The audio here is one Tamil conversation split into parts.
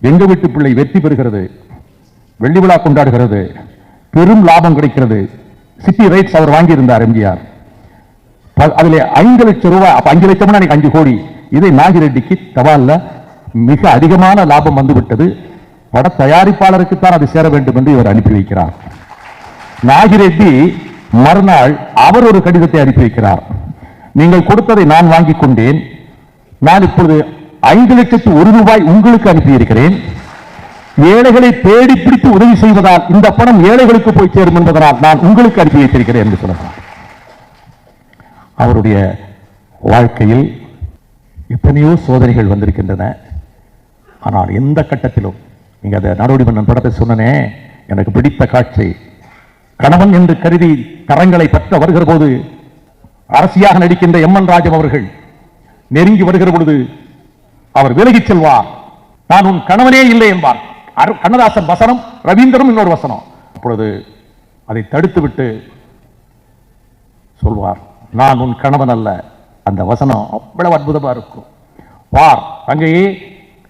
எங்க வீட்டு பிள்ளை வெற்றி பெறுகிறது, வெள்ளி விழா கொண்டாடுகிறது, பெரும் லாபம் கிடைக்கிறது. சிட்டி ரைட்ஸ் அவர் வாங்கியிருந்தார் எம்ஜிஆர். அதில் 5 லட்சம் ரூபாய், 5 லட்சம்னா 5 கோடி. இதை நாகிரெட்டிக்கு தபால்ல மிக அதிகமான லாபம் வந்துவிட்டது. பட தயாரிப்பாளருக்குத்தான் அது சேர வேண்டும் என்று இவர் அனுப்பி வைக்கிறார். நாகிரெட்டி மறுநாள் அவர் ஒரு கடிதத்தை அனுப்பி வைக்கிறார். நீங்கள் கொடுத்ததை நான் வாங்கிக் கொண்டேன். நான் இப்பொழுது 5 லட்சத்து 1 ரூபாய் உங்களுக்கு அனுப்பியிருக்கிறேன். ஏழைகளை தேடி பிடித்து உதவி செய்வதால் இந்த பணம் ஏழைகளுக்கு போய் சேரும் என்பதனால் நான் உங்களுக்கு அனுப்பி வைத்திருக்கிறேன் என்று சொன்னார். அவருடைய வாழ்க்கையில் எத்தனையோ சோதனைகள் வந்திருக்கின்றன. ஆனால் எந்த கட்டத்திலும் நீங்க அந்த நாடோடி மன்னன் படத்தை சொன்னனே, எனக்கு பிடித்த காட்சி, கணவன் என்று கருதி கரங்களை பற்ற வருகிற போது அரசியாக நடிக்கின்ற எம்என் ராஜம் அவர்கள் நெருங்கி வருகிற பொழுது அவர் விலகிச் செல்வார். நான் உன் கணவனே இல்லை என்பார். கண்ணதாசன் வசனம், ரவீந்திரன் இன்னொரு வசனம். அப்பொழுது அதை தடுத்துவிட்டு சொல்வார், நான் உன் கணவன் அல்ல. அந்த வசனம் அவ்வளவு அற்புதமா இருக்கும். பார் தங்கையே,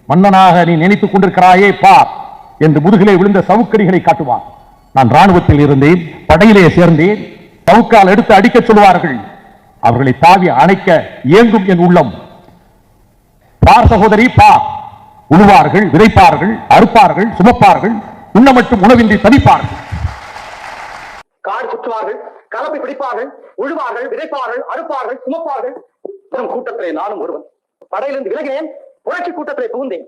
மன்னனாக நீ நினைத்துக் கொண்டிருக்கிறாயே பார் என்று முதுகிலே விழுந்த சவுக்கடிகளை காட்டுவார். நான் ராணுவத்தில் இருந்தேன், படையிலே சேர்ந்தேன். சவுக்கால் எடுத்து அடிக்க சொல்வார்கள். அவர்களை தாவி அணைக்க இயங்கும் என் உள்ளம். பார் சகோதரி பார், உழுவார்கள், விதைப்பார்கள், அறுப்பார்கள், சுமப்பார்கள், உண்ண மட்டும் உணவின்றி தவிப்பார்கள். காடு சுற்றுவார்கள், கலப்பை பிடிப்பார்கள், உழுவார்கள், விதைப்பார்கள், அறுப்பார்கள், சுமப்பார்கள். கூட்டத்திலே நானும் ஒருவன். படையிலிருந்து விலகினேன், புரட்சி கூட்டத்திலே புகுந்தேன்.